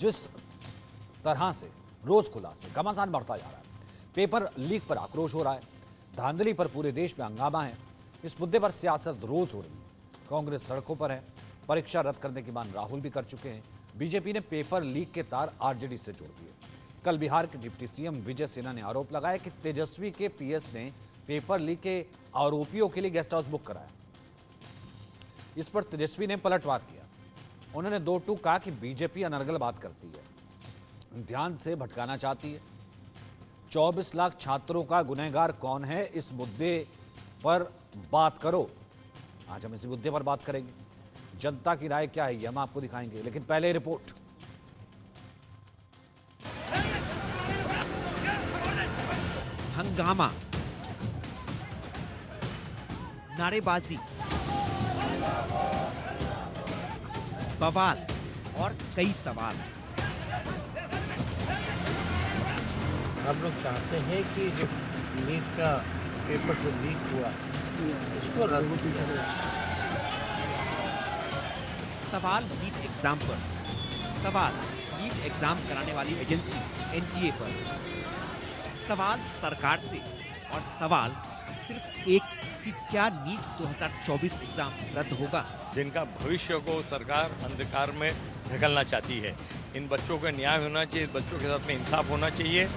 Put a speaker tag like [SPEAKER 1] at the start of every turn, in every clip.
[SPEAKER 1] जिस तरह से रोज खुलासे घमासान बढ़ता जा रहा है, पेपर लीक पर आक्रोश हो रहा है, धांधली पर पूरे देश में हंगामा है। इस मुद्दे पर सियासत रोज हो रही है। कांग्रेस सड़कों पर है, परीक्षा रद्द करने की मांग राहुल भी कर चुके हैं। बीजेपी ने पेपर लीक के तार आरजेडी से जोड़ दिए। कल बिहार के डिप्टी सीएम विजय सिन्हा ने आरोप लगाया कि तेजस्वी के पीएस ने पेपर लीक के आरोपियों के लिए गेस्ट हाउस बुक कराया। इस पर तेजस्वी ने पलटवार किया। उन्होंने दो टूक कहा कि बीजेपी अनर्गल बात करती है, ध्यान से भटकाना चाहती है। 24 लाख छात्रों का गुनहगार कौन है, इस मुद्दे पर बात करो। आज हम इसी मुद्दे पर बात करेंगे। जनता की राय क्या है ये हम आपको दिखाएंगे, लेकिन पहले रिपोर्ट।
[SPEAKER 2] हंगामा, नारेबाजी, बवाल और कई सवाल।
[SPEAKER 3] हम लोग चाहते हैं कि जो नीट का पेपर जो लीक हुआ उसको रद्द किया जाए।
[SPEAKER 2] सवाल नीट एग्जाम पर, सवाल नीट एग्जाम कराने वाली एजेंसी एनटीए पर, सवाल सरकार से और सवाल सिर्फ एक कि क्या नीट 2024 एग्जाम रद्द होगा।
[SPEAKER 4] जिनका भविष्य को सरकार अंधकार में ढकलना चाहती है, इन बच्चों का न्याय होना चाहिए, बच्चों के साथ में इंसाफ होना चाहिए।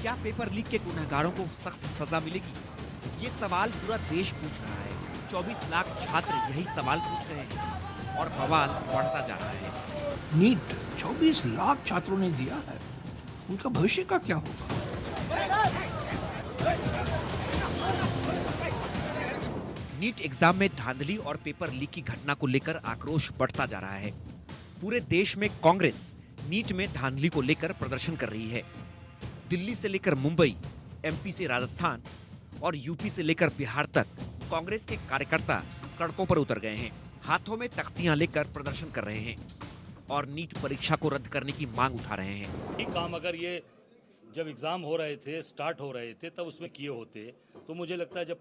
[SPEAKER 2] क्या पेपर लीक के गुनहगारों को सख्त सजा मिलेगी? ये सवाल पूरा देश पूछ रहा है। 24 लाख छात्र यही सवाल पूछ रहे हैं और बवाल बढ़ता जा रहा है।
[SPEAKER 5] नीट 24 लाख छात्रों ने दिया है, उनका भविष्य का क्या होगा?
[SPEAKER 2] नीट एग्जाम में धांधली और पेपर लीक की घटना को लेकर आक्रोश बढ़ता जा रहा है। पूरे देश में कांग्रेस नीट में धांधली को लेकर प्रदर्शन कर रही है। दिल्ली से लेकर मुंबई, एमपी से राजस्थान और यूपी से लेकर बिहार तक कांग्रेस के कार्यकर्ता सड़कों पर उतर गए हैं। हाथों में तख्तियां लेकर प्रदर्शन कर रहे हैं और नीट परीक्षा को रद्द करने की मांग उठा रहे हैं।
[SPEAKER 6] ये काम अगर ये जब एग्जाम हो रहे थे, स्टार्ट हो रहे थे, तब उसमें किए होते तो मुझे लगता है जब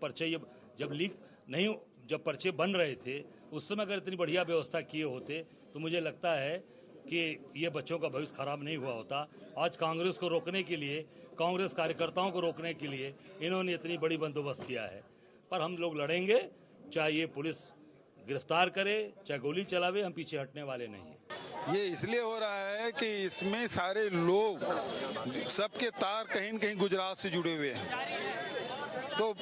[SPEAKER 6] लीक नहीं, जब पर्चे बन रहे थे उस समय अगर इतनी बढ़िया व्यवस्था किए होते तो मुझे लगता है कि ये बच्चों का भविष्य खराब नहीं हुआ होता। आज कांग्रेस को रोकने के लिए, कांग्रेस कार्यकर्ताओं को रोकने के लिए इन्होंने इतनी बड़ी बंदोबस्त किया है। पर हम लोग लड़ेंगे, चाहे ये पुलिस गिरफ्तार करे, चाहे गोली चलावे, हम पीछे हटने वाले नहीं हैं।
[SPEAKER 7] ये इसलिए हो रहा है कि इसमें सारे लोग, सबके तार कहीं न कहीं गुजरात से जुड़े हुए हैं। तो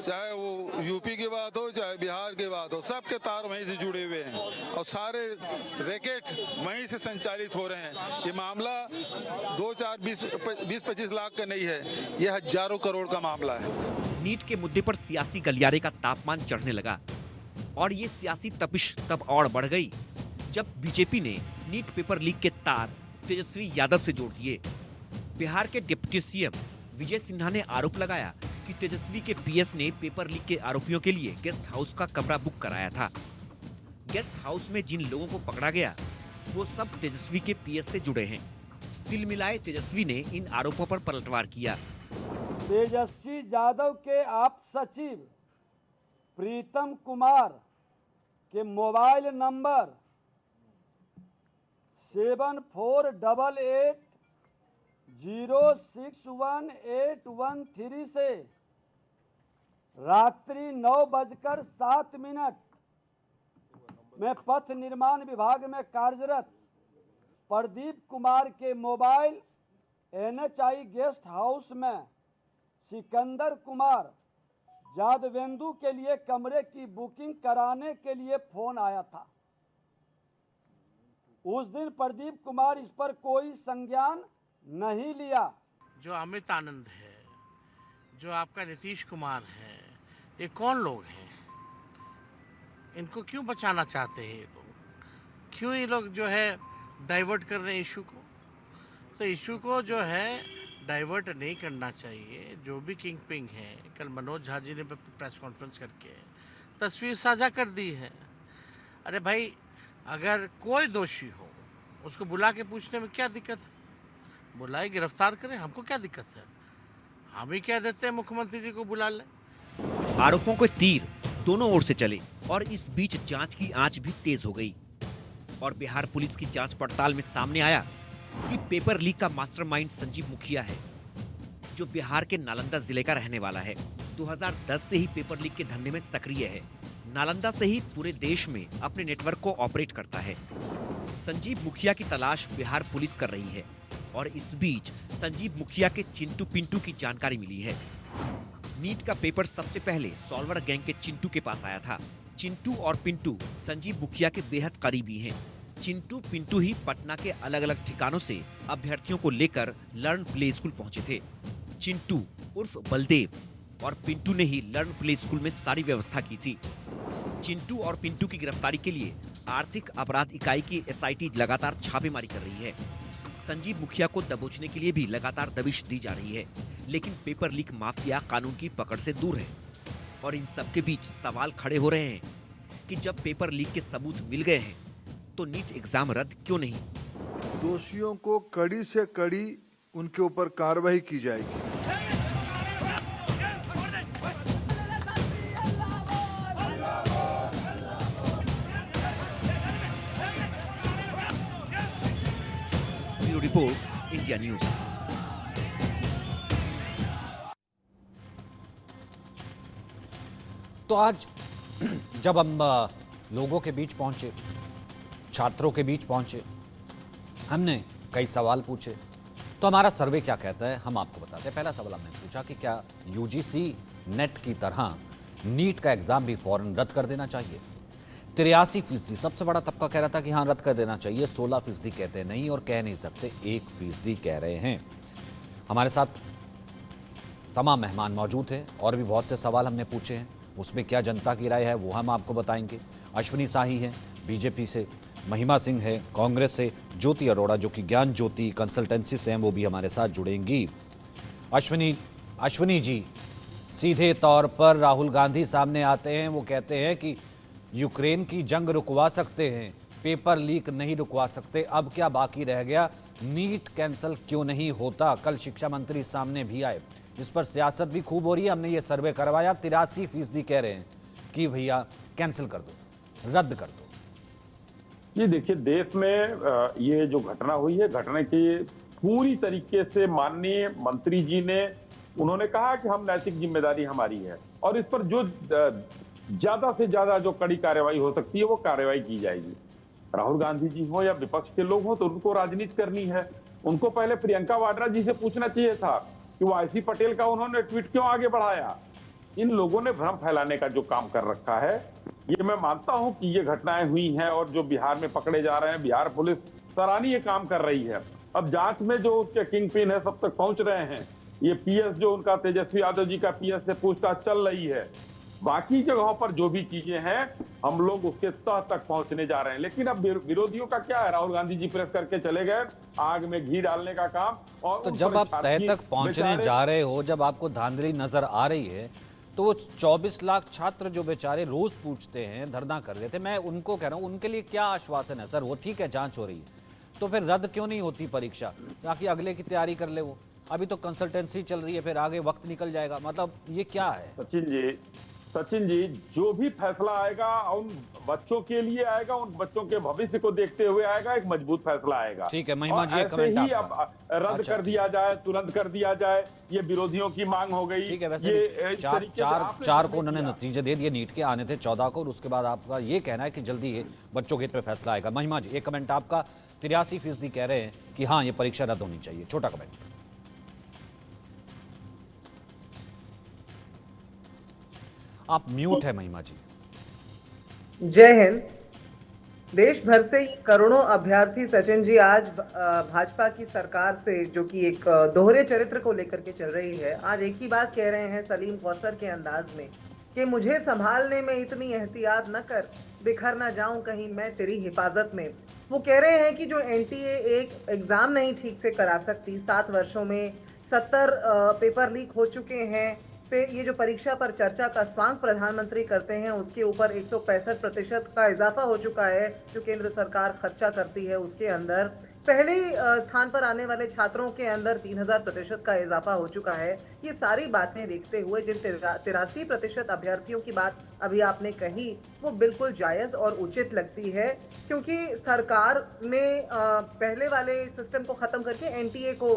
[SPEAKER 7] चाहे वो यूपी की बात हो, चाहे बिहार की बात हो, सबके तार वहीं से जुड़े हुए हैं और सारे रैकेट वहीं से संचालित हो रहे हैं। ये मामला 20-25 लाख का नहीं है, ये हजारों करोड़ का मामला है।
[SPEAKER 2] नीट के मुद्दे पर सियासी गलियारे का तापमान चढ़ने लगा और ये सियासी तपिश तब और बढ़ गई जब बीजेपी ने नीट पेपर लीक के तार तेजस्वी यादव से जोड़ दिए। बिहार के डिप्टी सीएम विजय सिन्हा ने आरोप लगाया कि तेजस्वी के पीएस ने पेपर लीक के आरोपियों के लिए गेस्ट हाउस का कमरा बुक कराया था। गेस्ट हाउस में जिन लोगों को पकड़ा गया वो सब तेजस्वी के पीएस से जुड़े हैं। तिल मिलाए तेजस्वी ने इन आरोपों पर पलटवार किया।
[SPEAKER 8] तेजस्वी यादव के आप सचिव प्रीतम कुमार के मोबाइल नंबर 7488061813 से रात्रि 9:07 में पथ निर्माण विभाग में कार्यरत प्रदीप कुमार के मोबाइल NHI गेस्ट हाउस में सिकंदर कुमार जादवेंदु के लिए कमरे की बुकिंग कराने के लिए फोन आया था। उस दिन प्रदीप कुमार इस पर कोई संज्ञान नहीं लिया।
[SPEAKER 3] जो अमित आनंद है, जो आपका नीतीश कुमार है, ये कौन लोग हैं? इनको क्यों बचाना चाहते हैं ये लोग? क्यों ये लोग जो है डाइवर्ट कर रहे हैं इशू को? तो इशू को जो है डाइवर्ट नहीं करना चाहिए। जो भी किंग पिंग है, कल मनोज झा जी ने प्रेस कॉन्फ्रेंस करके तस्वीर साझा कर दी है। अरे भाई, अगर कोई दोषी हो उसको बुला के पूछने में क्या दिक्कत है? बुलाए, गिरफ्तार करें, हमको क्या दिक्कत है? हम ही कह देते हैं मुख्यमंत्री जी को बुला लें।
[SPEAKER 2] आरोपों के तीर दोनों ओर से चले और इस बीच जांच की आंच भी तेज हो गई। और बिहार पुलिस की जांच पड़ताल में सामने आया कि पेपर लीक का मास्टरमाइंड संजीव मुखिया है, जो बिहार के नालंदा जिले का रहने वाला है। 2010 से ही पेपर लीक के धंधे में सक्रिय है। नालंदा से ही पूरे देश में अपने नेटवर्क को ऑपरेट करता है। संजीव मुखिया की तलाश बिहार पुलिस कर रही है और इस बीच संजीव मुखिया के चिंटू पिंटू की जानकारी मिली है। नीट का पेपर सबसे पहले सॉल्वर गैंग के चिंटू के पास आया था। चिंटू और पिंटू संजीव मुखिया के बेहद करीबी हैं। चिंटू पिंटू ही पटना के अलग अलग ठिकानों से अभ्यर्थियों को लेकर लर्न प्ले स्कूल पहुंचे थे। चिंटू उर्फ बलदेव और पिंटू ने ही लर्न प्ले स्कूल में सारी व्यवस्था की थी। चिंटू और पिंटू की गिरफ्तारी के लिए आर्थिक अपराध इकाई की एसआईटी लगातार छापेमारी कर रही है। संजीव मुखिया को दबोचने के लिए भी लगातार दबिश दी जा रही है, लेकिन पेपर लीक माफिया कानून की पकड़ से दूर है। और इन सब के बीच सवाल खड़े हो रहे हैं कि जब पेपर लीक के सबूत मिल गए हैं तो नीट एग्जाम रद्द क्यों नहीं?
[SPEAKER 9] दोषियों को कड़ी से कड़ी उनके ऊपर कार्रवाई की जाएगी।
[SPEAKER 2] Bureau report, India news.
[SPEAKER 1] तो आज जब हम लोगों के बीच पहुंचे, छात्रों के बीच पहुंचे, हमने कई सवाल पूछे। तो हमारा सर्वे क्या कहता है हम आपको बताते हैं। पहला सवाल हमने पूछा कि क्या यूजीसी नेट की तरह नीट का एग्जाम भी फौरन रद्द कर देना चाहिए। 83% सबसे बड़ा तबका कह रहा था कि हाँ रद्द कर देना चाहिए। 16% कहते हैं नहीं और कह नहीं सकते। 1% कह रहे हैं। हमारे साथ तमाम मेहमान मौजूद हैं और भी बहुत से सवाल हमने पूछे हैं। उसमें क्या जनता की राय है वो हम आपको बताएंगे। अश्विनी शाही हैं बीजेपी से, महिमा सिंह है कांग्रेस से, ज्योति अरोड़ा जो कि ज्ञान ज्योति कंसल्टेंसी से हैं वो भी हमारे साथ जुड़ेंगी। अश्विनी जी, सीधे तौर पर राहुल गांधी सामने आते हैं, वो कहते हैं कि यूक्रेन की जंग रुकवा सकते हैं, पेपर लीक नहीं रुकवा सकते। अब क्या बाकी रह गया? नीट कैंसिल क्यों नहीं होता? कल शिक्षा मंत्री सामने भी आए, इस पर सियासत भी खूब हो रही है। हमने ये सर्वे करवाया, 83% कह रहे हैं कि भैया कैंसिल कर दो, रद्द कर दो।
[SPEAKER 10] ये देखिए, देश में ये जो घटना हुई है, घटना की पूरी तरीके से माननीय मंत्री जी ने उन्होंने कहा कि हम नैतिक जिम्मेदारी हमारी है और इस पर जो ज्यादा से ज्यादा जो कड़ी कार्रवाई हो सकती है वो कार्रवाई की जाएगी। राहुल गांधी जी हो या विपक्ष के लोग हो तो उनको राजनीति करनी है। उनको पहले प्रियंका वाड्रा जी से पूछना चाहिए था कि वो आईसी पटेल का उन्होंने ट्वीट क्यों आगे बढ़ाया। इन लोगों ने भ्रम फैलाने का जो काम कर रखा है, ये मैं मानता हूं कि ये घटनाएं हुई हैं और जो बिहार में पकड़े जा रहे हैं, बिहार पुलिस सराहनीय काम कर रही है। अब जांच में जो उसके किंग पिन है सब तक पहुंच रहे हैं। ये पीएस जो उनका तेजस्वी यादव जी का पीएस से पूछताछ चल रही है। बाकी जगहों पर जो भी चीजें हैं हम लोग उसके तह तक पहुंचने जा रहे हैं। लेकिन अब विरोधियों का क्या है? राहुल गांधी जी प्रेस करके चले गए, आग में घी डालने का काम। और
[SPEAKER 1] तो जब आप तह तक पहुंचने जा रहे हो, जब आपको धांधली नजर आ रही है, तो वो 24 लाख छात्र जो बेचारे रोज पूछते हैं, धरना कर रहे थे, मैं उनको कह रहा हूं उनके लिए क्या आश्वासन है? सर वो ठीक है जांच हो रही है, तो फिर रद्द क्यों नहीं होती परीक्षा, ताकि अगले की तैयारी कर ले वो? अभी तो कंसल्टेंसी चल रही है, फिर आगे वक्त निकल जाएगा। मतलब ये क्या है?
[SPEAKER 10] सचिन जी, जो भी फैसला आएगा उन बच्चों के लिए आएगा, उन बच्चों के भविष्य को देखते हुए आएगा, एक मजबूत फैसला आएगा।
[SPEAKER 1] ठीक है महिमा जी, एक कमेंट
[SPEAKER 10] ही अब रद्द कर दिया जाए, तुरंत कर दिया जाए, ये विरोधियों की मांग हो गई।
[SPEAKER 1] ठीक है, वैसे चार को उन्होंने नतीजे दे दिए, नीट के आने थे 14 को, और उसके बाद आपका ये कहना है कि जल्दी ये बच्चों के हित में फैसला आएगा। महिमा जी, एक कमेंट आपका। 83% कह रहे हैं कि हाँ ये परीक्षा रद्द होनी चाहिए। छोटा कमेंट। आप म्यूट है महिमा जी।
[SPEAKER 11] जय हिंद। देश भर से करोड़ों अभ्यर्थी सचिन जी आज भाजपा की सरकार से, जो कि एक दोहरे चरित्र को लेकर के चल रही है, आज एक ही बात कह रहे हैं सलीम कौसर के अंदाज में कि मुझे संभालने में इतनी एहतियात न कर, बिखर न जाऊं कहीं मैं तेरी हिफाजत में। वो कह रहे हैं कि जो एनटीए एक एग्जाम नहीं ठीक से करा सकती, 7 वर्षों में 70 पेपर लीक हो चुके हैं, फिर ये जो परीक्षा पर चर्चा का स्वांग प्रधानमंत्री करते हैं उसके ऊपर 165% का इजाफा हो चुका है जो केंद्र सरकार खर्चा करती है उसके अंदर। पहले स्थान पर आने वाले छात्रों के अंदर 3000% का इजाफा हो चुका है। ये सारी बातें देखते हुए जिन 83% अभ्यर्थियों की बात अभी आपने कही वो बिल्कुल जायज और उचित लगती है, क्योंकि सरकार ने पहले वाले सिस्टम को खत्म करके एनटीए को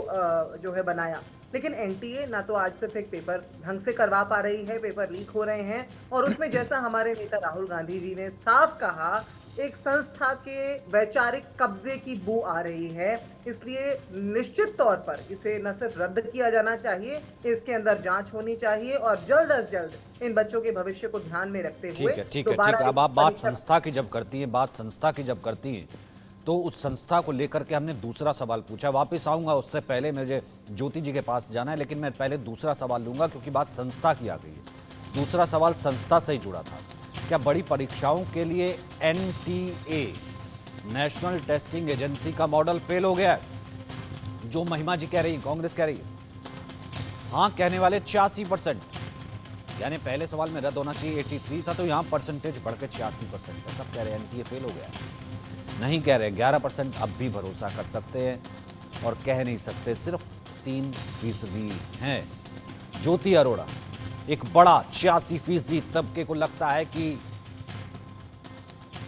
[SPEAKER 11] जो है बनाया, लेकिन एनटीए ना तो आज सिर्फ एक पेपर ढंग से करवा पा रही है, पेपर लीक हो रहे हैं, और उसमें जैसा हमारे नेता राहुल गांधी जी ने साफ कहा, एक संस्था के वैचारिक कब्जे की बू आ रही है। इसलिए निश्चित तौर पर इसे न सिर्फ रद्द किया जाना चाहिए, इसके अंदर जांच होनी चाहिए और जल्द अज जल्द इन बच्चों के भविष्य को ध्यान में रखते हुए
[SPEAKER 1] ठीक है। अब आप बात संस्था की जब करती हैं तो उस संस्था को लेकर के हमने दूसरा सवाल पूछा। वापस आऊंगा, उससे पहले मुझे ज्योति जी के पास जाना है, लेकिन मैं पहले दूसरा सवाल लूंगा क्योंकि बात संस्था की आ गई है। दूसरा सवाल संस्था से ही जुड़ा था। क्या बड़ी परीक्षाओं के लिए एनटीए, नेशनल टेस्टिंग एजेंसी का मॉडल फेल हो गया है? जो महिमा जी कह रही है, कांग्रेस कह रही है। हाँ कहने वाले 86%, यानी पहले सवाल में रद्द होना चाहिए 83 था, तो यहाँ परसेंटेज बढ़ के 86% है। सब कह रहे हैं एनटीए फेल हो गया है। नहीं कह रहे 11% अब भी भरोसा कर सकते हैं और कह नहीं सकते सिर्फ 3% हैं। ज्योति अरोड़ा, एक बड़ा 86% तबके को लगता है कि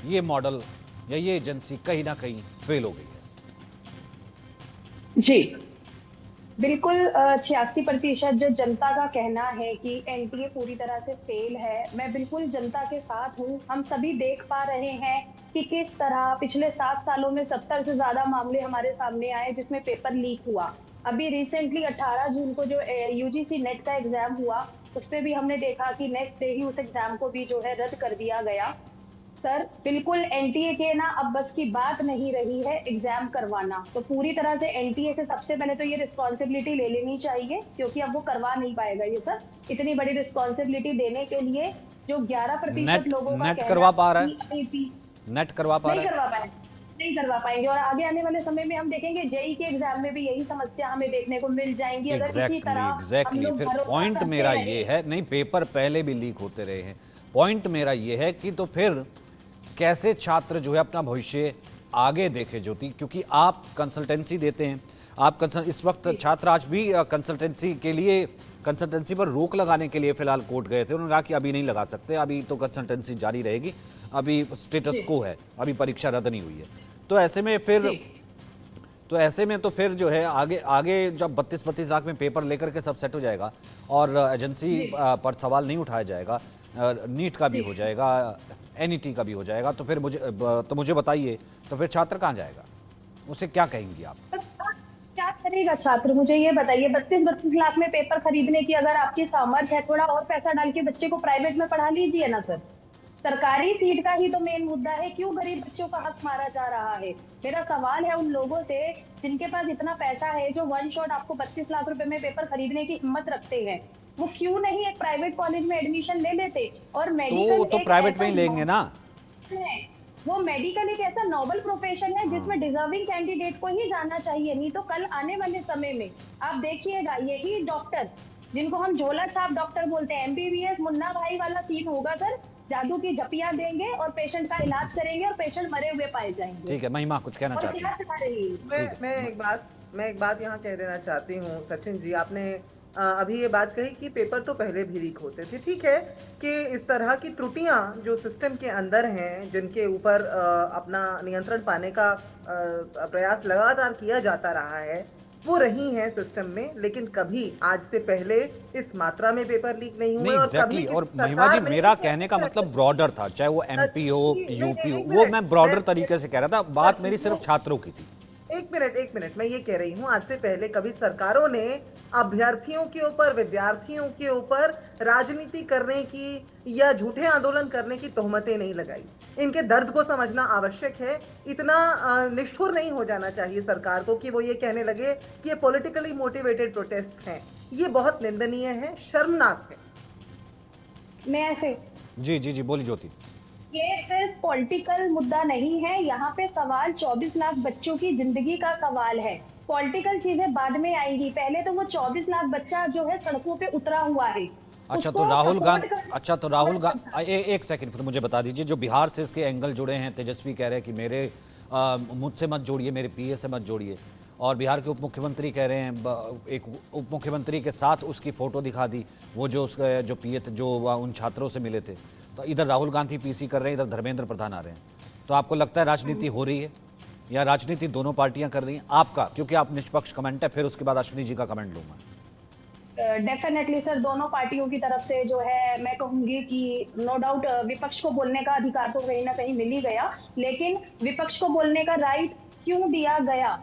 [SPEAKER 1] ये मॉडल या ये एजेंसी कहीं ना कहीं फेल हो गई है।
[SPEAKER 12] जी बिल्कुल, 86% जो जनता का कहना है कि एनटीए पूरी तरह से फेल है, मैं बिल्कुल जनता के साथ हूँ। हम सभी देख पा रहे हैं कि किस तरह पिछले 7 सालों में 70 से ज्यादा मामले हमारे सामने आए जिसमें पेपर लीक हुआ। अभी रिसेंटली 18 जून को जो यूजीसी नेट का एग्जाम हुआ, उस पर भी हमने देखा कि नेक्स्ट डे ही उस एग्जाम को भी जो है रद्द कर दिया गया। सर बिल्कुल एनटीए के ना अब बस की बात नहीं रही है एग्जाम करवाना, तो पूरी तरह से एनटीए से सबसे पहले तो ये रिस्पॉन्सिबिलिटी ले लेनी चाहिए, क्योंकि अब वो करवा नहीं पाएगा ये सर। इतनी बड़ी रिस्पॉन्सिबिलिटी देने के लिए जो 11% लोगों का
[SPEAKER 1] नेट करवा पा रहा है,
[SPEAKER 12] नहीं करवा पाएंगे। और आगे आने वाले समय में हम देखेंगे जेई के एग्जाम में भी यही समस्या हमें देखने को मिल जाएंगी। अगर इसी तरह
[SPEAKER 1] फिर पॉइंट मेरा ये है, नहीं पेपर पहले भी लीक होते रहे हैं, पॉइंट मेरा ये है कि तो फिर कैसे छात्र जो है अपना भविष्य आगे देखे ज्योति, क्योंकि आप कंसल्टेंसी देते हैं, आप इस वक्त छात्र आज भी कंसल्टेंसी पर रोक लगाने के लिए फिलहाल कोर्ट गए थे। उन्होंने कहा कि अभी नहीं लगा सकते, अभी तो कंसल्टेंसी जारी रहेगी, अभी स्टेटस को है, अभी परीक्षा रद्द नहीं हुई है। तो ऐसे में फिर जो है आगे जब 32 लाख में पेपर लेकर के सब सेट हो जाएगा और एजेंसी पर सवाल नहीं उठाया जाएगा, नीट का भी हो जाएगा, एनईटी का भी हो जाएगा, तो फिर मुझे बताइए, तो फिर छात्र कहाँ जाएगा? उसे क्या कहेंगी आप?
[SPEAKER 12] क्या करेगा छात्र, मुझे ये बताइए। 32 लाख में पेपर खरीदने की अगर आपकी सामर्थ्य है, थोड़ा और पैसा डाल के बच्चे को प्राइवेट में पढ़ा लीजिए ना सर। सरकारी सीट का ही तो मेन मुद्दा है, क्यों गरीब बच्चों का हक मारा जा रहा है? मेरा सवाल है उन लोगों से जिनके पास इतना पैसा है, जो वन शॉट आपको 32 लाख रुपए में पेपर खरीदने की हिम्मत रखते हैं, वो क्यों नहीं एक प्राइवेट कॉलेज में एडमिशन ले लेते? और मेडिकल
[SPEAKER 1] तो प्राइवेट में ही लेंगे ना।
[SPEAKER 12] वो मेडिकल एक ऐसा नोबल प्रोफेशन है जिसमें डिजर्विंग कैंडिडेट को ही जाना चाहिए, नहीं तो कल आने वाले समय में आप देखिएगा यही डॉक्टर जिनको हम झोला छाप डॉक्टर बोलते हैं, एमबीबीएस मुन्ना भाई वाला सीन होगा सर। जादू की झपियां देंगे और पेशेंट का इलाज करेंगे और पेशेंट मरे हुए पाए जाएंगे।
[SPEAKER 1] ठीक है, महिमा कुछ कहना चाहती है?
[SPEAKER 11] मैं एक बात यहाँ कह देना चाहती हूँ सचिन जी, आपने अभी ये बात कही कि पेपर तो पहले भी लीक होते थे। ठीक है कि इस तरह की त्रुटियां जो सिस्टम के अंदर हैं, जिनके ऊपर अपना नियंत्रण पाने का प्रयास लगातार किया जाता रहा है, वो रही हैं सिस्टम में, लेकिन कभी आज से पहले इस मात्रा में पेपर लीक नहीं हुए।
[SPEAKER 1] और महिमा जी, मेरा कहने का मतलब ब्रॉडर था, चाहे वो एमपी हो, यूपी हो, वो मैं ब्रॉडर तरीके से कह रहा था, बात मेरी सिर्फ छात्रों की थी।
[SPEAKER 11] एक मिनट, मैं ये कह रही हूँ, आज से पहले कभी सरकारों ने अभ्यर्थियों के ऊपर, विद्यार्थियों के ऊपर राजनीति करने की या झूठे आंदोलन करने की तोहमतें नहीं लगाई। इनके दर्द को समझना आवश्यक है। इतना निष्ठुर नहीं हो जाना चाहिए सरकार को कि वो ये कहने लगे कि ये पॉलिटिकली मोटिवेटेड प्रोटेस्ट हैं। ये बहुत निंदनीय है, शर्मनाक है।
[SPEAKER 12] मैं ऐसे
[SPEAKER 1] जी बोली ज्योति।
[SPEAKER 12] ये सिर्फ पॉलिटिकल मुद्दा नहीं है, यहाँ पे सवाल 24 लाख बच्चों की जिंदगी का सवाल है। पॉलिटिकल चीजें बाद में आएगी, पहले तो वो 24 लाख बच्चा जो है सड़कों पे उतरा हुआ है।
[SPEAKER 1] अच्छा तो राहुल गांधी एक सेकंड फिर मुझे बता दीजिए, जो बिहार से इसके एंगल जुड़े हैं, तेजस्वी कह रहे हैं कि मेरे मुझसे मत जोड़िए, मेरे पीए से मत जोड़िए। और बिहार के उप मुख्यमंत्री कह रहे हैं, एक उप मुख्यमंत्री के साथ उसकी फ़ोटो दिखा दी, वो जो उसका जो पीए थे, जो उन छात्रों से मिले थे। तो इधर राहुल गांधी पीसी कर रहे हैं, इधर धर्मेंद्र प्रधान आ रहे हैं। तो आपको लगता है राजनीति हो रही है या राजनीति दोनों पार्टियां कर रही हैं? आपका, क्योंकि आप निष्पक्ष कमेंट है, फिर उसके बाद अश्विनी जी का कमेंट लूंगा।
[SPEAKER 12] डेफिनेटली सर, दोनों पार्टियों की तरफ से जो है मैं कहूंगी कि नो डाउट विपक्ष को बोलने का अधिकार तो कहीं ना कहीं मिल ही गया, लेकिन विपक्ष को बोलने का राइट क्यों दिया गया?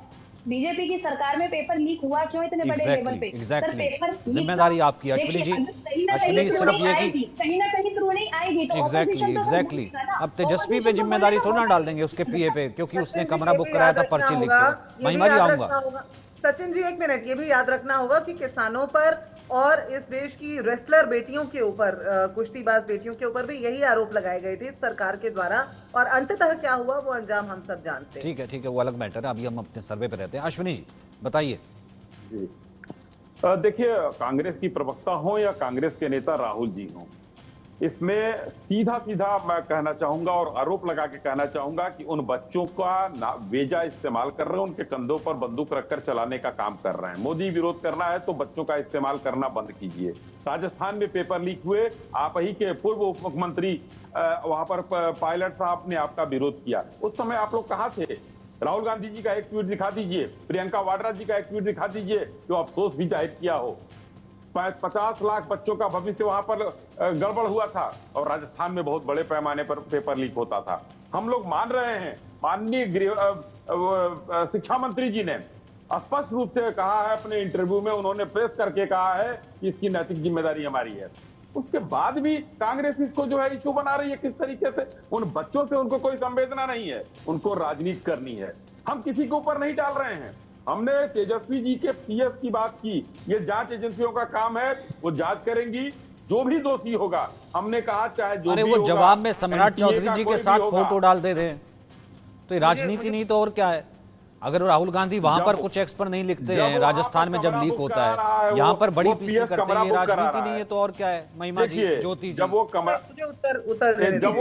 [SPEAKER 12] बीजेपी की सरकार में पेपर लीक हुआ क्यों इतने बड़े लेवल पे? सर पेपर
[SPEAKER 1] जिम्मेदारी आपकी अश्विनी जी। अश्विनी जी सिर्फ ये कि
[SPEAKER 12] कहीं ना कहीं थ्रू नहीं आएगी तो
[SPEAKER 1] एग्जैक्टली अब तेजस्वी पे जिम्मेदारी थोड़ा ना डाल देंगे उसके पीए पे, क्योंकि उसने कमरा बुक कराया था पर्ची लिख के। महिमा जी आऊंगा।
[SPEAKER 11] सचिन जी एक मिनट, ये भी याद रखना होगा कि किसानों पर और इस देश की रेसलर बेटियों के ऊपर, कुश्तीबाज बेटियों के ऊपर भी यही आरोप लगाए गए थे इस सरकार के द्वारा, और अंततः क्या हुआ वो अंजाम हम सब जानते हैं।
[SPEAKER 1] ठीक है, वो अलग मैटर है। अभी हम अपने सर्वे पे रहते हैं। अश्विनी जी बताइए।
[SPEAKER 10] देखिए, कांग्रेस की प्रवक्ता हो या कांग्रेस के नेता राहुल जी हो, इसमें सीधा सीधा मैं कहना चाहूंगा और आरोप लगा के कहना चाहूंगा कि उन बच्चों का बेजा इस्तेमाल कर रहे हैं, उनके कंधों पर बंदूक रखकर चलाने का काम कर रहे हैं। मोदी विरोध करना है तो बच्चों का इस्तेमाल करना बंद कीजिए। राजस्थान में पेपर लीक हुए, आप ही के पूर्व उप मुख्यमंत्री वहां पर पायलट साहब ने आपका विरोध किया। उस समय आप लोग कहाँ थे? राहुल गांधी जी का एक ट्वीट दिखा दीजिए, प्रियंका वाड्रा जी का एक ट्वीट दिखा दीजिए जो अफसोस भी जाहिर किया हो। 50 लाख बच्चों का भविष्य वहां पर गड़बड़ हुआ था और राजस्थान में बहुत बड़े पैमाने पर पेपर लीक होता था। हम लोग मान रहे हैं, माननीय शिक्षा मंत्री जी ने स्पष्ट रूप से कहा है अपने इंटरव्यू में, उन्होंने प्रेस करके कहा है कि इसकी नैतिक जिम्मेदारी हमारी है। उसके बाद भी कांग्रेस इसको जो है इशू बना रही है। किस तरीके से? उन बच्चों से उनको कोई संवेदना नहीं है, उनको राजनीति करनी है। हम किसी के ऊपर नहीं डाल रहे हैं। हमने तेजस्वी जी के पीएस की बात की, ये जांच एजेंसियों का काम है, वो जांच करेंगी, जो भी दोषी होगा। हमने कहा चाहे जो भी
[SPEAKER 1] वो जवाब में सम्राट चौधरी जी के साथ फोटो डाल दे रहे, तो ये राजनीति नहीं तो और क्या है? अगर राहुल गांधी वहां पर कुछ एक्स पर नहीं लिखते हैं, राजस्थान में जब लीक होता है, यहाँ पर बड़ी पीसी करते हैं, ये राजनीति नहीं है तो और क्या है? महिमा जी, ज्योति जी,
[SPEAKER 10] जब वो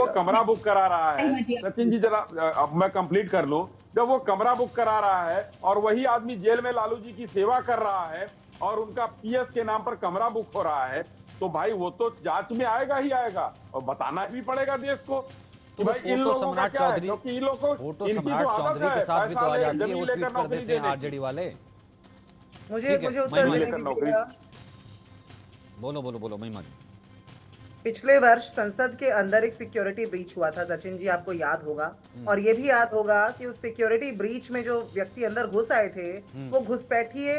[SPEAKER 10] कमरा बुक करा रहा है, सचिन जी जरा अब मैं कंप्लीट कर लूं, जब वो कमरा बुक करा रहा है और वही आदमी जेल में लालू जी की सेवा कर रहा है और उनका पीएस के नाम पर कमरा बुक हो रहा है, तो भाई वो तो जांच में आएगा ही आएगा और बताना भी पड़ेगा देश को।
[SPEAKER 1] तो फोटो सम्राट चौधरी, फोटो सम्राट चौधरी के साथ भी तो आ जाती है, वो ट्वीट कर देते हैं आरजेडी वाले।
[SPEAKER 11] मुझे
[SPEAKER 1] बोलो महिमा जी।
[SPEAKER 11] पिछले वर्ष संसद के अंदर एक सिक्योरिटी ब्रीच हुआ था, सचिन जी आपको याद होगा, और ये भी याद होगा कि उस सिक्योरिटी ब्रीच में जो व्यक्ति अंदर घुस आए थे वो घुसपैठिए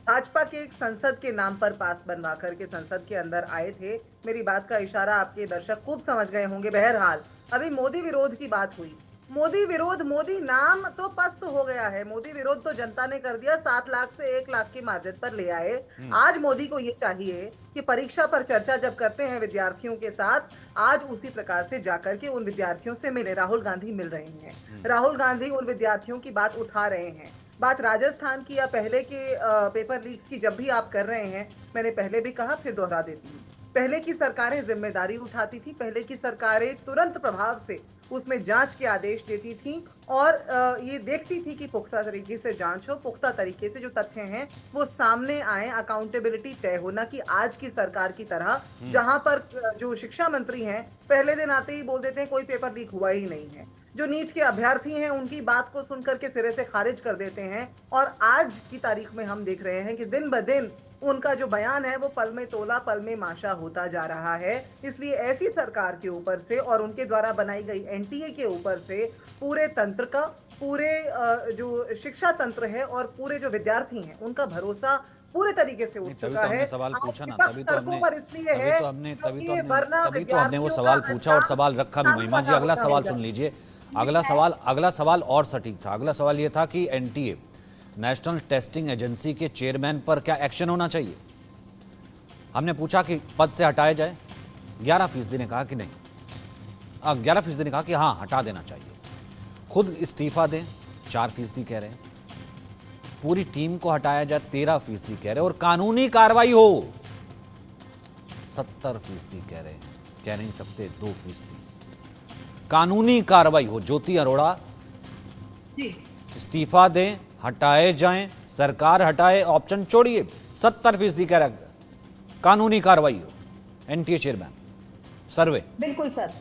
[SPEAKER 11] भाजपा के एक संसद के नाम पर पास बनवा करके संसद के अंदर आए थे। मेरी बात का इशारा आपके दर्शक खूब समझ गए होंगे। बहरहाल अभी मोदी विरोध की बात हुई। मोदी विरोध, मोदी नाम तो पस्त हो गया है, मोदी विरोध तो जनता ने कर दिया, 7 लाख से 1 लाख की मार्जिन पर ले आए। आज मोदी को ये चाहिए कि परीक्षा पर चर्चा जब करते हैं विद्यार्थियों के साथ, आज उसी प्रकार से जाकर के उन विद्यार्थियों से मिले। राहुल गांधी मिल रहे हैं, राहुल गांधी उन विद्यार्थियों की बात उठा रहे हैं। बात राजस्थान की या पहले के पेपर लीक्स की जब भी आप कर रहे हैं, मैंने पहले भी कहा, फिर दोहरा देती हूँ, पहले की सरकारें जिम्मेदारी उठाती थी, पहले की सरकारें तुरंत प्रभाव से उसमें जांच के आदेश देती थी और ये देखती थी कि पुख्ता तरीके से जांच हो, पुख्ता तरीके से जो तथ्य हैं वो सामने आए, अकाउंटेबिलिटी तय हो। ना कि आज की सरकार की तरह जहां पर जो शिक्षा मंत्री हैं पहले दिन आते ही बोल देते हैं कोई पेपर लीक हुआ ही नहीं है। जो नीट के अभ्यर्थी हैं उनकी बात को सुनकर के सिरे से खारिज कर देते हैं। और आज की तारीख में हम देख रहे हैं कि दिन ब दिन उनका जो बयान है वो पल में तोला पल में माशा होता जा रहा है। इसलिए ऐसी सरकार के ऊपर से और उनके द्वारा बनाई गई एनटीए के ऊपर से पूरे तंत्र का, पूरे जो शिक्षा तंत्र है और पूरे जो विद्यार्थी हैं उनका भरोसा पूरे तरीके से उठ चुका है।
[SPEAKER 1] सवाल पूछा ना, तभी तो हमने वो सवाल पूछा और सवाल रखा भी। महिमा जी अगला सवाल सुन लीजिए। अगला सवाल और सटीक था। अगला सवाल ये था कि एनटीए, नेशनल टेस्टिंग एजेंसी के चेयरमैन पर क्या एक्शन होना चाहिए। हमने पूछा कि पद से हटाया जाए, 11% ने कहा कि नहीं, 11% ने कहा कि हाँ हटा देना चाहिए। खुद इस्तीफा दें, 4% कह रहे हैं। पूरी टीम को हटाया जाए, 13% कह रहे हैं। और कानूनी कार्रवाई हो, 70% कह रहे हैं। कह नहीं सकते 2%। कानूनी कार्रवाई हो। ज्योति अरोड़ा
[SPEAKER 12] जी
[SPEAKER 1] इस्तीफा दें, हटाए जाएं, सरकार हटाए, ऑप्शन छोड़िए, 70% कह रहा कानूनी कार्रवाई हो। एनटीए चेयरमैन, सर्वे।
[SPEAKER 12] बिल्कुल सर,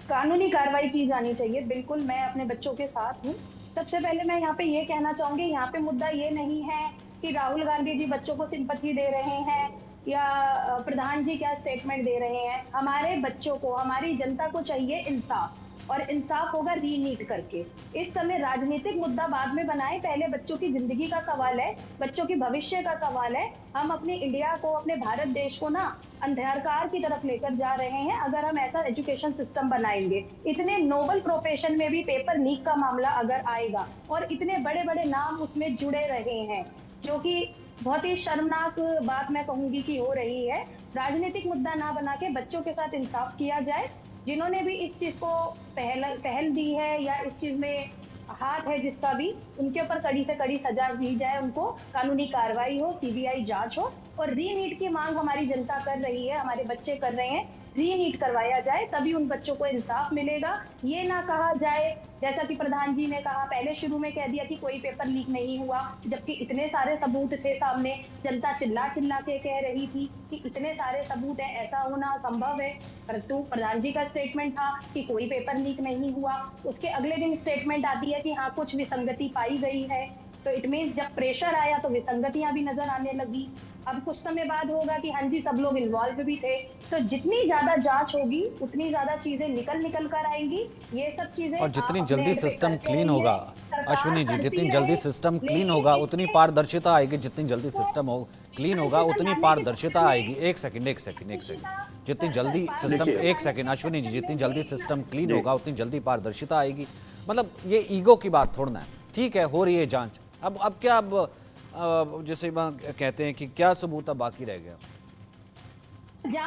[SPEAKER 12] कानूनी कार्रवाई की जानी चाहिए। बिल्कुल मैं अपने बच्चों के साथ हूँ। सबसे पहले मैं यहाँ पे ये कहना चाहूंगी, यहाँ पे मुद्दा ये नहीं है कि राहुल गांधी जी बच्चों को सिंपैथी दे रहे हैं या प्रधान जी क्या स्टेटमेंट दे रहे हैं। हमारे बच्चों को, हमारी जनता को चाहिए इंसाफ, और इंसाफ होगा रीनीट करके। इस समय राजनीतिक मुद्दा बाद में बनाए, पहले बच्चों की जिंदगी का सवाल है, बच्चों की भविष्य का सवाल है। हम अपने इंडिया को, अपने भारत देश को ना अंधकार की तरफ लेकर जा रहे हैं अगर हम ऐसा एजुकेशन सिस्टम बनाएंगे। इतने नोबल प्रोफेशन में भी पेपर लीक का मामला अगर आएगा और इतने बड़े बड़े नाम उसमें जुड़े रहे हैं, जो कि बहुत ही शर्मनाक बात मैं कहूंगी कि हो रही है। राजनीतिक मुद्दा ना बना के बच्चों के साथ इंसाफ किया जाए। जिन्होंने भी इस चीज को पहल दी है या इस चीज में हाथ है जिसका भी, उनके ऊपर कड़ी से कड़ी सजा दी जाए, उनको कानूनी कार्रवाई हो, सीबीआई जांच हो। और रीनीट की मांग हमारी जनता कर रही है, हमारे बच्चे कर रहे हैं, रीनीट करवाया जाए, तभी उन बच्चों को इंसाफ मिलेगा। ये ना कहा जाए जैसा कि प्रधान जी ने कहा, पहले शुरू में कह दिया कि कोई पेपर लीक नहीं हुआ, जबकि इतने सारे सबूत थे सामने। जनता चिल्ला चिल्ला के कह रही थी कि इतने सारे सबूत हैं, ऐसा होना संभव है। परंतु प्रधान जी का स्टेटमेंट था कि कोई पेपर लीक नहीं हुआ। उसके अगले दिन स्टेटमेंट आती है कि हाँ कुछ विसंगति पाई गई है। तो इट मीन्स जब प्रेशर आया तो विसंगतियां भी नजर आने लगी। अब कुछ समय बाद होगा कि हाँ जी सब लोग इन्वॉल्व भी थे। तो जितनी ज्यादा जांच होगी उतनी ज्यादा चीजें निकल कर आएंगी। ये सब चीजें
[SPEAKER 1] और जितनी जल्दी सिस्टम क्लीन होगा, अश्विनी जी, जितनी जल्दी सिस्टम क्लीन होगा उतनी पारदर्शिता आएगी। जितनी जल्दी सिस्टम हो क्लीन होगा उतनी पारदर्शिता आएगी। एक सेकंड जितनी जल्दी सिस्टम, एक सेकंड अश्विनी जी, जितनी जल्दी सिस्टम क्लीन होगा उतनी जल्दी पारदर्शिता आएगी। मतलब ये ईगो की बात थोड़ा है। ठीक है, हो रही है जांच। अब क्या, अब जैसे कहते हैं कि क्या सबूत अब बाकी रह गया?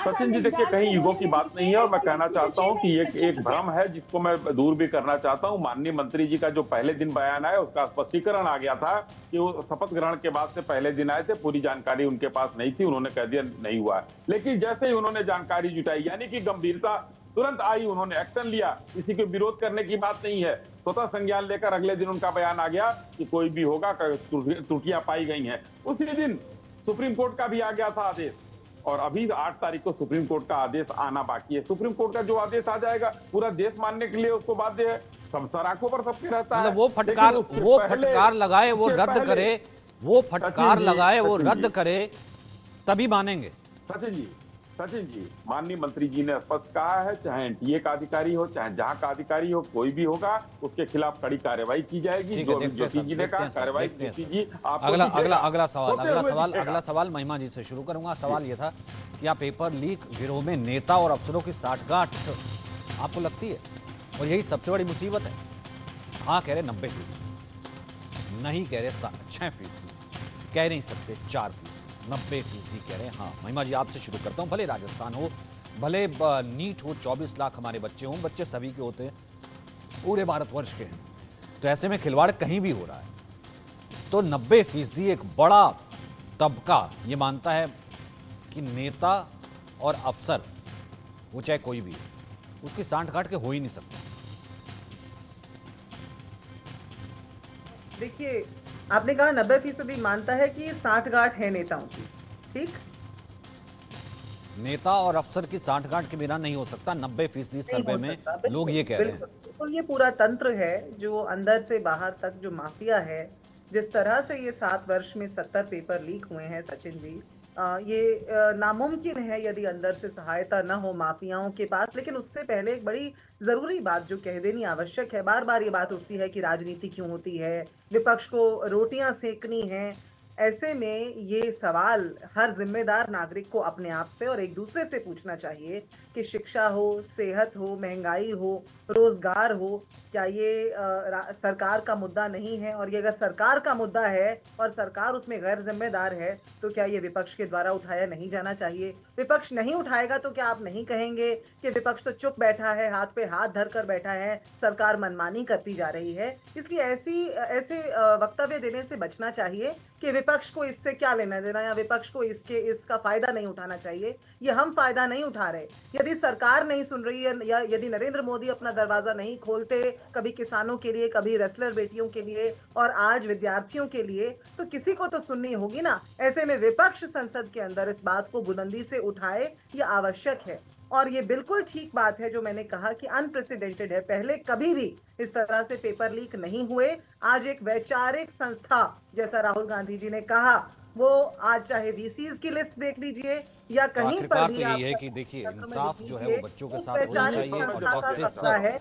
[SPEAKER 10] सचिन जी देखिए, कहीं ईगो की बात नहीं है, और मैं कहना चाहता हूं कि एक भ्रम है जिसको मैं दूर भी करना चाहता हूं। माननीय मंत्री जी का जो पहले दिन बयान आया उसका स्पष्टीकरण आ गया था कि वो शपथ ग्रहण के बाद से पहले दिन आए थे, पूरी जानकारी उनके पास नहीं थी, उन्होंने कह दिया नहीं हुआ। लेकिन जैसे ही उन्होंने जानकारी जुटाई, यानी कि गंभीरता तुरंत आई, उन्होंने एक्शन लिया। किसी के विरोध करने की बात नहीं है, स्वतः संज्ञान लेकर अगले दिन उनका बयान आ गया कि कोई भी होगा, त्रुटियां पाई गई हैं। उसी दिन सुप्रीम कोर्ट का भी आ गया था आदेश, और अभी 8 तारीख को सुप्रीम कोर्ट का आदेश आना बाकी है। सुप्रीम कोर्ट का जो आदेश आ जाएगा पूरा देश मानने के लिए उसको बाध्य है। सब सराखों पर सबके रहता है।
[SPEAKER 1] मतलब वो फटकार लगाए, वो रद्द करे, वो फटकार लगाए, वो रद्द करे, तभी मानेंगे।
[SPEAKER 10] सचिन जी, माननीय मंत्री जी ने स्पष्ट कहा है, चाहे एनटीए का अधिकारी हो, चाहे जहां का अधिकारी हो, कोई भी होगा उसके खिलाफ कड़ी कार्रवाई की जाएगी। ज्योति जी ने कहा कार्रवाई। ज्योति जी,
[SPEAKER 1] अगला सवाल महिमा जी से शुरू करूंगा। सवाल यह था कि आप पेपर लीक गिरोह में नेता और अफसरों की साठगांठ आपको लगती है? और यही सबसे बड़ी मुसीबत है। हाँ कह रहे 90%, नहीं कह रहे 6%, कह नहीं सकते 4%, 90% कह रहे हैं। हाँ महिमा जी, आपसे शुरू करता हूँ। भले राजस्थान हो, भले नीट हो, 24 लाख हमारे बच्चे हों, बच्चे सभी के होते हैं, पूरे भारतवर्ष के हैं, तो ऐसे में खिलवाड़ कहीं भी हो रहा है। तो 90% एक बड़ा तबका ये मानता है कि नेता और अफसर, वो चाहे कोई भी, उसकी सांठ-गांठ के हो ही नहीं सकता।
[SPEAKER 11] देखिए, आपने कहा 90% मानता है कि सांठ-गांठ है नेताओं की, ठीक?
[SPEAKER 1] नेता और अफसर की सांठ-गांठ के बिना नहीं हो सकता। 90% सर्वे में लोग ये कह रहे हैं।
[SPEAKER 11] तो ये पूरा तंत्र है जो अंदर से बाहर तक जो माफिया है, जिस तरह से ये 7 वर्ष में 70 पेपर लीक हुए हैं सचिन जी, ये नामुमकिन है यदि अंदर से सहायता न हो माफियाओं के पास। लेकिन उससे पहले एक बड़ी जरूरी बात जो कह देनी आवश्यक है, बार बार ये बात उठती है कि राजनीति क्यों होती है, विपक्ष को रोटियां सेकनी है। ऐसे में ये सवाल हर जिम्मेदार नागरिक को अपने आप से और एक दूसरे से पूछना चाहिए कि शिक्षा हो, सेहत हो, महंगाई हो, रोजगार हो, क्या ये सरकार का मुद्दा नहीं है? और ये अगर सरकार का मुद्दा है और सरकार उसमें गैर जिम्मेदार है, तो क्या ये विपक्ष के द्वारा उठाया नहीं जाना चाहिए? विपक्ष नहीं उठाएगा तो क्या आप नहीं कहेंगे कि विपक्ष तो चुप बैठा है, हाथ पे हाथ धर कर बैठा है, सरकार मनमानी करती जा रही है? इसलिए ऐसे वक्तव्य देने से बचना चाहिए कि विपक्ष को इससे क्या लेना देना, या विपक्ष को इसका फायदा नहीं उठाना चाहिए। ये हम फायदा नहीं उठा रहे। यदि सरकार नहीं सुन रही है, या यदि नरेंद्र मोदी अपना दरवाजा नहीं खोलते कभी किसानों के लिए, कभी रेसलर बेटियों के लिए और आज विद्यार्थियों के लिए, तो किसी को तो सुननी होगी ना। ऐसे में विपक्ष संसद के अंदर इस बात को बुलंदी से उठाए, ये आवश्यक है। और ये बिल्कुल ठीक बात है जो मैंने कहा कि अनप्रेसिडेंटेड है। पहले कभी भी इस तरह से पेपर लीक नहीं हुए। आज एक वैचारिक संस्था, जैसा राहुल गांधी जी ने कहा, वो आज चाहे वीसीज की लिस्ट देख लीजिए या कहीं पर
[SPEAKER 1] आखिरकार
[SPEAKER 11] भी
[SPEAKER 1] तो यही
[SPEAKER 11] आप
[SPEAKER 1] है कि देखिए
[SPEAKER 11] पत्र में
[SPEAKER 1] इंसाफ
[SPEAKER 11] लिख
[SPEAKER 1] जो है
[SPEAKER 11] लीजिए,
[SPEAKER 1] वो बच्चों के
[SPEAKER 11] एक
[SPEAKER 1] साथ होना
[SPEAKER 11] वैचारिक
[SPEAKER 1] चाहिए और
[SPEAKER 11] संस्था का
[SPEAKER 1] जस्टिस
[SPEAKER 11] सत्ता है